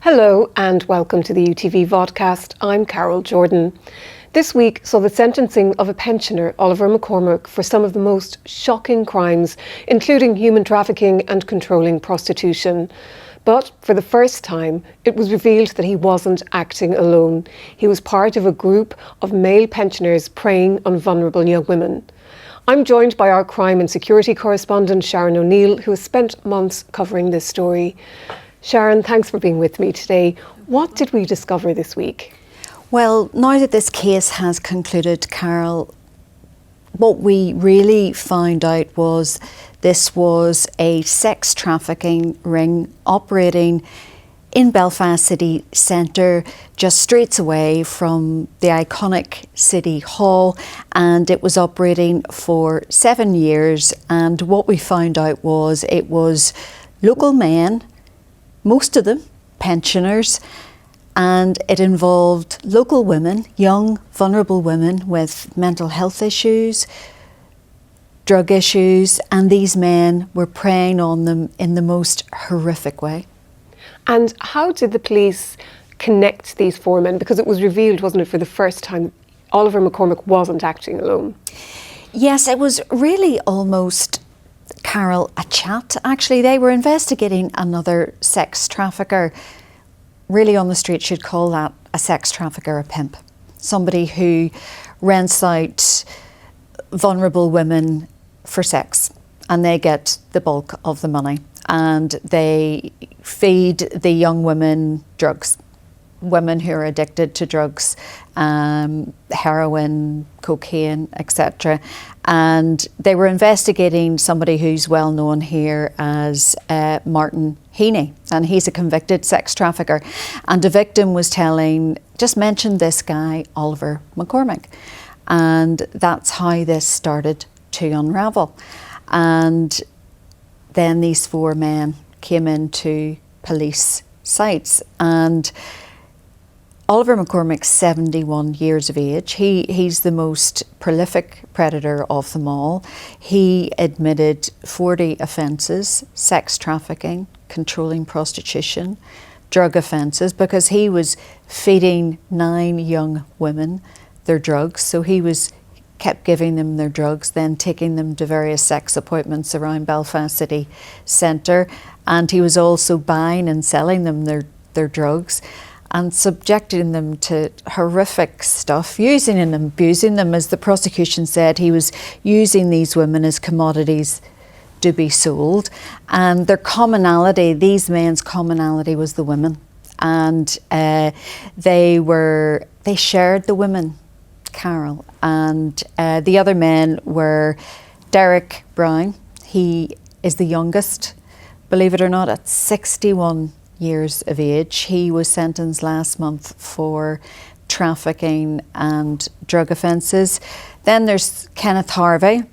Hello and welcome to the UTV Vodcast. I'm Carol Jordan. This week saw the sentencing of a pensioner, Oliver McCormick, for some of the most shocking crimes, including human trafficking and controlling prostitution. But for the first time, it was revealed that he wasn't acting alone. He was part of a group of male pensioners preying on vulnerable young women. I'm joined by our crime and security correspondent, Sharon O'Neill, who has spent months covering this story. Sharon, thanks for being with me today. What did we discover this week? Well, now that this case has concluded, Carol, what we really found out was this was a sex trafficking ring operating in Belfast city centre, just streets away from the iconic City Hall, and it was operating for 7 years. And what we found out was it was local men, most of them pensioners, and it involved local women, young, vulnerable women with mental health issues, drug issues, and these men were preying on them in the most horrific way. And how did the police connect these four men? Because it was revealed, wasn't it, for the first time, Oliver McCormick wasn't acting alone. Yes, it was really almost, Carol, a chat. Actually, they were investigating another sex trafficker. Really on the street, you'd call that a sex trafficker, a pimp. Somebody who rents out vulnerable women for sex, and they get the bulk of the money. And they feed the young women drugs. Women who are addicted to drugs, heroin, cocaine, etc. And they were investigating somebody who's well known here as Martin Heaney, and he's a convicted sex trafficker. And the victim was just mentioned this guy, Oliver McCormick. And that's how this started to unravel. And then these four men came into police sites, and Oliver McCormick's 71 years of age. He's the most prolific predator of them all. He admitted 40 offences: sex trafficking, controlling prostitution, drug offences, because he was feeding 9 young women their drugs. So he kept giving them their drugs, then taking them to various sex appointments around Belfast city centre. And he was also buying and selling them their drugs, and subjecting them to horrific stuff, using and abusing them. As the prosecution said, he was using these women as commodities to be sold. And their commonality, these men's commonality, was the women. And they shared the women, Carol. And the other men were Derek Brown. He is the youngest, believe it or not, at 61 years of age. He was sentenced last month for trafficking and drug offences. Then there's Kenneth Harvey.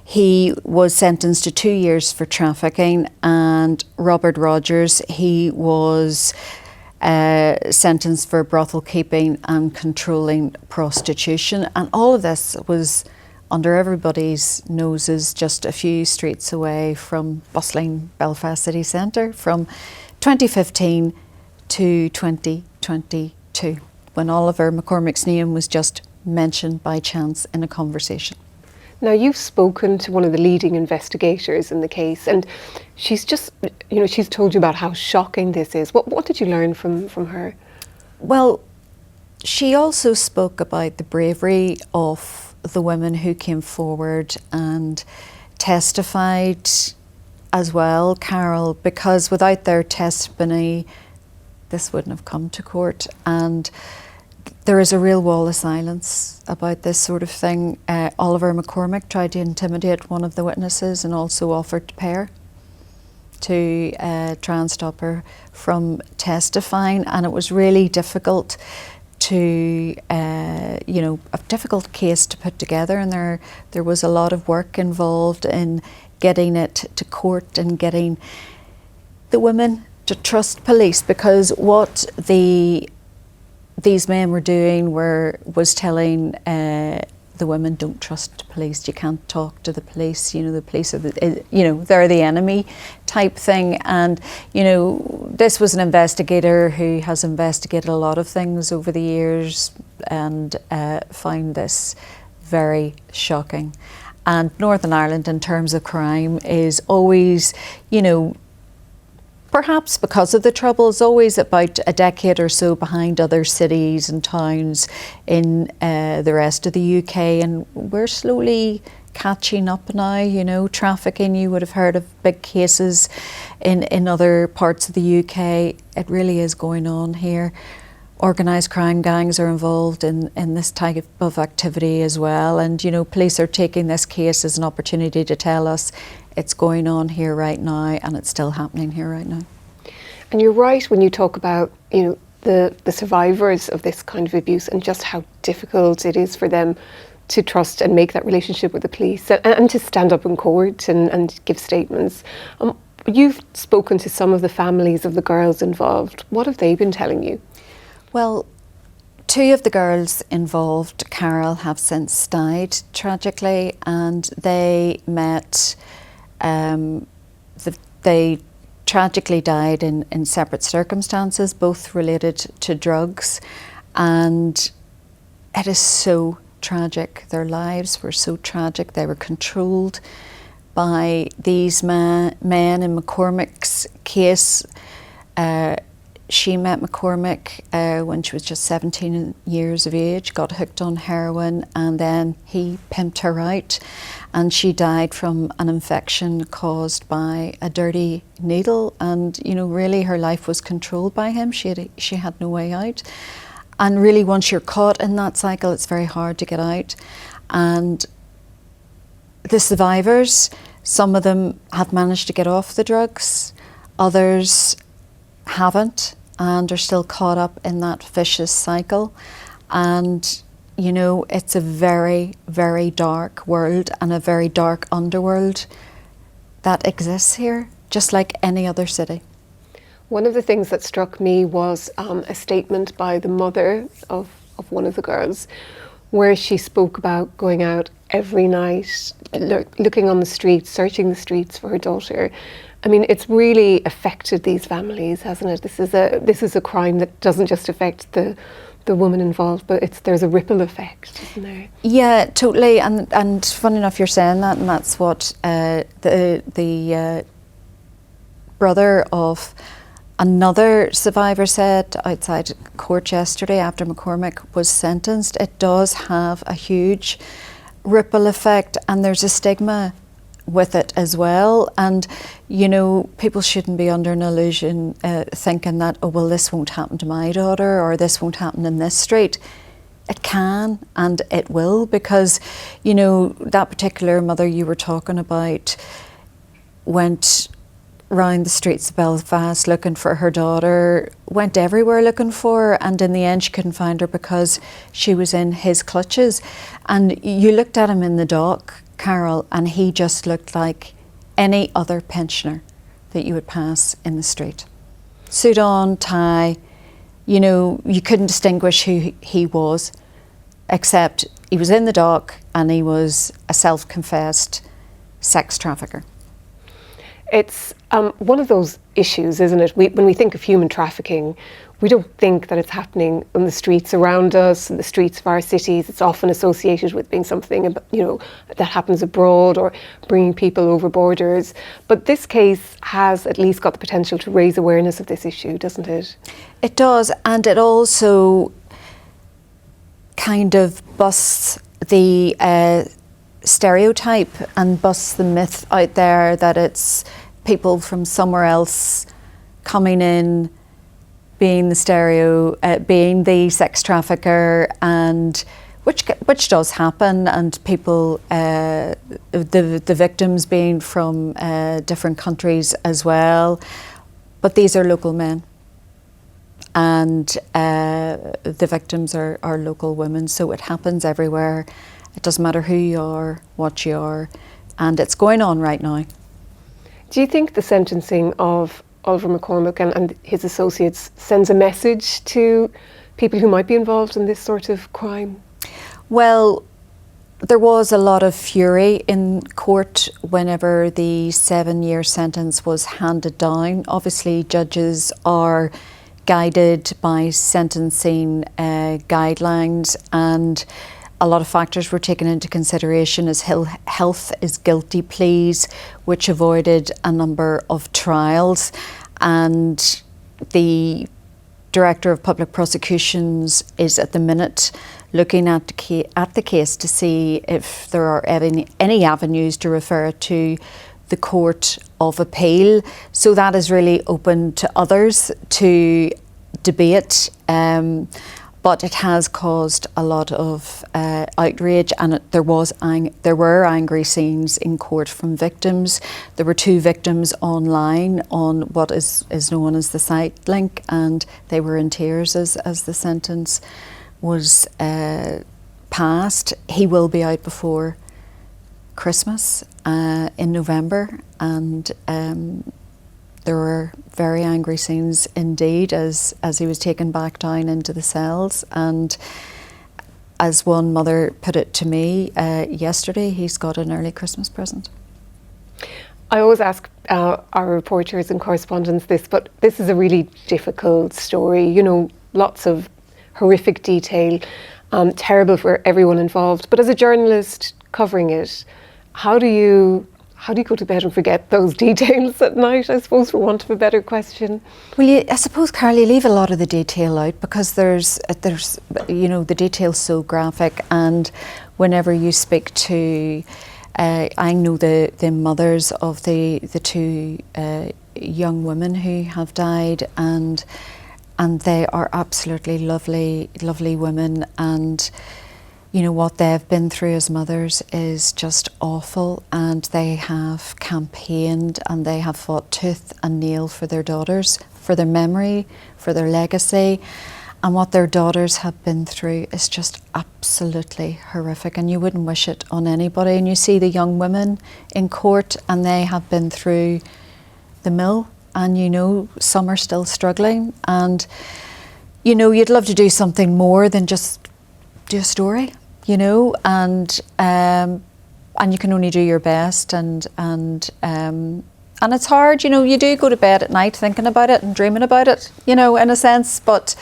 He was sentenced to 2 years for trafficking. And Robert Rogers, he was sentenced for brothel keeping and controlling prostitution. And all of this was under everybody's noses, just a few streets away from bustling Belfast city centre, from 2015 to 2022, when Oliver McCormick's name was just mentioned by chance in a conversation. Now, you've spoken to one of the leading investigators in the case, and she's told you about how shocking this is. What did you learn from her? Well, she also spoke about the bravery of the women who came forward and testified as well, Carol, because without their testimony, this wouldn't have come to court. And there is a real wall of silence about this sort of thing. Oliver McCormick tried to intimidate one of the witnesses and also offered to pay her to try and stop her from testifying. And it was really difficult a difficult case to put together. And there was a lot of work involved in getting it to court and getting the women to trust police, because what these men were doing was telling the the women don't trust police. You can't talk to the police. You know, the police are they're the enemy type thing. And this was an investigator who has investigated a lot of things over the years and found this very shocking. And Northern Ireland, in terms of crime, is always, perhaps because of the Troubles, always about a decade or so behind other cities and towns in the rest of the UK. And we're slowly catching up now. Trafficking, you would have heard of big cases in other parts of the UK. It really is going on here. Organised crime gangs are involved in this type of activity as well. And, police are taking this case as an opportunity to tell us it's going on here right now, and it's still happening here right now. And you're right when you talk about, the survivors of this kind of abuse and just how difficult it is for them to trust and make that relationship with the police and to stand up in court and give statements. You've spoken to some of the families of the girls involved. What have they been telling you? Well, 2 of the girls involved, Carol, have since died tragically, and they met, they tragically died in separate circumstances, both related to drugs, and it is so tragic. Their lives were so tragic. They were controlled by these men in McCormick's case. She met McCormick when she was just 17 years of age, got hooked on heroin, and then he pimped her out, and she died from an infection caused by a dirty needle. And really her life was controlled by him. She had no way out, and really once you're caught in that cycle, it's very hard to get out. And the survivors, some of them have managed to get off the drugs, others haven't, and are still caught up in that vicious cycle. And it's a very, very dark world and a very dark underworld that exists here, just like any other city. One of the things that struck me was a statement by the mother of one of the girls, where she spoke about going out every night, looking on the streets, searching the streets for her daughter. I mean, it's really affected these families, hasn't it? This is a crime that doesn't just affect the woman involved, but there's a ripple effect, isn't there? Yeah, totally. And funny enough, you're saying that, and that's what the brother of another survivor said outside court yesterday after McCormick was sentenced. It does have a huge ripple effect, and there's a stigma with it as well. And people shouldn't be under an illusion thinking that, oh well, this won't happen to my daughter, or this won't happen in this street. It can, and it will, because that particular mother you were talking about went round the streets of Belfast looking for her daughter, went everywhere looking for her, and in the end she couldn't find her because she was in his clutches. And you looked at him in the dock, Carol, and he just looked like any other pensioner that you would pass in the street. Suit on, tie, you couldn't distinguish who he was, except he was in the dock and he was a self-confessed sex trafficker. It's one of those issues, isn't it? When we think of human trafficking, we don't think that it's happening on the streets around us, in the streets of our cities. It's often associated with being something, that happens abroad or bringing people over borders. But this case has at least got the potential to raise awareness of this issue, doesn't it? It does, and it also kind of busts the stereotype and busts the myth out there that it's people from somewhere else coming in, being the sex trafficker, and which does happen, and people, the victims being from different countries as well. But these are local men, and the victims are local women. So it happens everywhere. It doesn't matter who you are, what you are, and it's going on right now. Do you think the sentencing of Oliver McCormick and his associates sends a message to people who might be involved in this sort of crime? Well, There was a lot of fury in court whenever the 7-year sentence was handed down. Obviously, judges are guided by sentencing guidelines, and a lot of factors were taken into consideration as health is guilty pleas, which avoided a number of trials. And the Director of Public Prosecutions is at the minute looking at the case to see if there are any avenues to refer it to the Court of Appeal. So that is really open to others to debate, but it has caused a lot of outrage, and there were angry scenes in court from victims. There were 2 victims online on what is known as the site link, and they were in tears as the sentence was passed. He will be out before Christmas in November, and there were very angry scenes indeed as he was taken back down into the cells. And as one mother put it to me yesterday, he's got an early Christmas present. I always ask our reporters and correspondents this, but this is a really difficult story. You know, lots of horrific detail, terrible for everyone involved. But as a journalist covering it, how do you go to bed and forget those details at night, I suppose, for want of a better question? Well, I suppose, Carl, you leave a lot of the detail out because there's the detail's so graphic, and whenever you speak to, I know the mothers of the 2 young women who have died, and they are absolutely lovely, lovely women, and you know, what they've been through as mothers is just awful, and they have campaigned and they have fought tooth and nail for their daughters, for their memory, for their legacy. And what their daughters have been through is just absolutely horrific, and you wouldn't wish it on anybody. And you see the young women in court, and they have been through the mill, and you know, some are still struggling. And you know, you'd love to do something more than just do a story, you know, and you can only do your best, and it's hard, you know. You do go to bed at night thinking about it and dreaming about it, you know, in a sense, but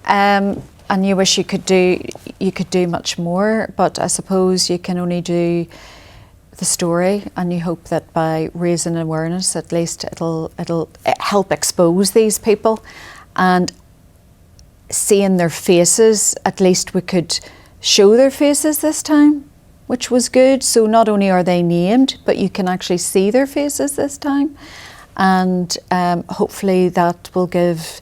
and you wish you could do much more, but I suppose you can only do the story, and you hope that by raising awareness, at least it'll help expose these people, and seeing their faces, at least we could show their faces this time, which was good. So not only are they named, but you can actually see their faces this time, and hopefully that will give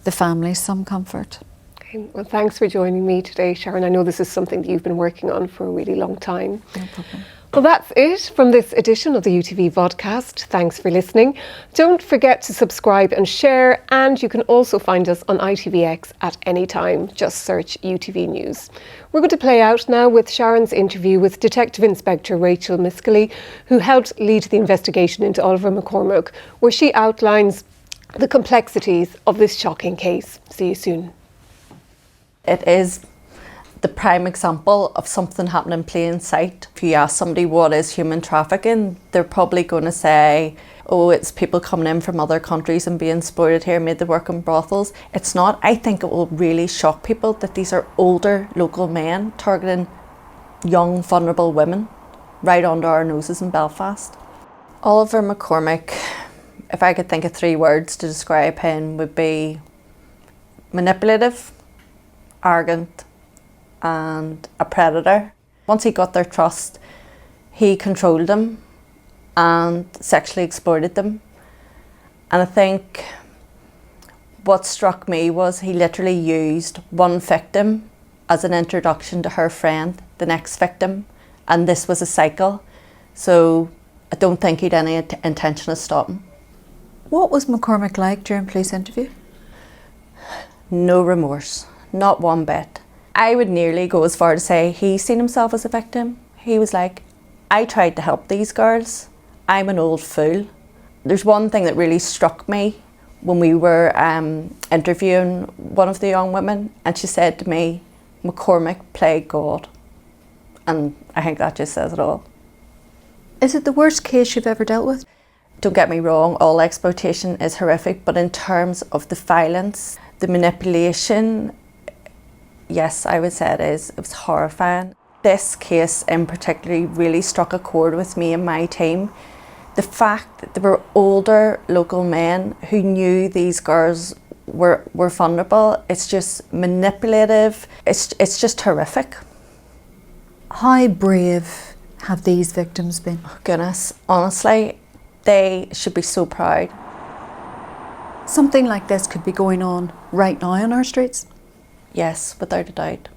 the families some comfort. Okay, well, thanks for joining me today, Sharon. I know this is something that you've been working on for a really long time. No problem. Well, that's it from this edition of the UTV Vodcast. Thanks for listening. Don't forget to subscribe and share, and you can also find us on ITVX at any time. Just search UTV News. We're going to play out now with Sharon's interview with Detective Inspector Rachel Miskelly, who helped lead the investigation into Oliver McCormack, where she outlines the complexities of this shocking case. See you soon. It is the prime example of something happening in plain sight. If you ask somebody what is human trafficking, they're probably going to say, oh, it's people coming in from other countries and being exploited here, made to work in brothels. It's not. I think it will really shock people that these are older local men targeting young, vulnerable women right under our noses in Belfast. Oliver McCormack, if I could think of 3 words to describe him, would be manipulative, arrogant, and a predator. Once he got their trust, he controlled them and sexually exploited them. And I think what struck me was he literally used one victim as an introduction to her friend, the next victim, and this was a cycle. So I don't think he'd any intention of stopping. What was McCormack like during police interview? No remorse, not one bit. I would nearly go as far to say he's seen himself as a victim. He was like, I tried to help these girls. I'm an old fool. There's one thing that really struck me when we were interviewing one of the young women, and she said to me, McCormack played God. And I think that just says it all. Is it the worst case you've ever dealt with? Don't get me wrong, all exploitation is horrific, but in terms of the violence, the manipulation, yes, I would say it is. It was horrifying. This case in particular really struck a chord with me and my team. The fact that there were older local men who knew these girls were vulnerable, it's just manipulative, it's just horrific. How brave have these victims been? Oh, goodness, honestly, they should be so proud. Something like this could be going on right now on our streets. Yes, without a doubt.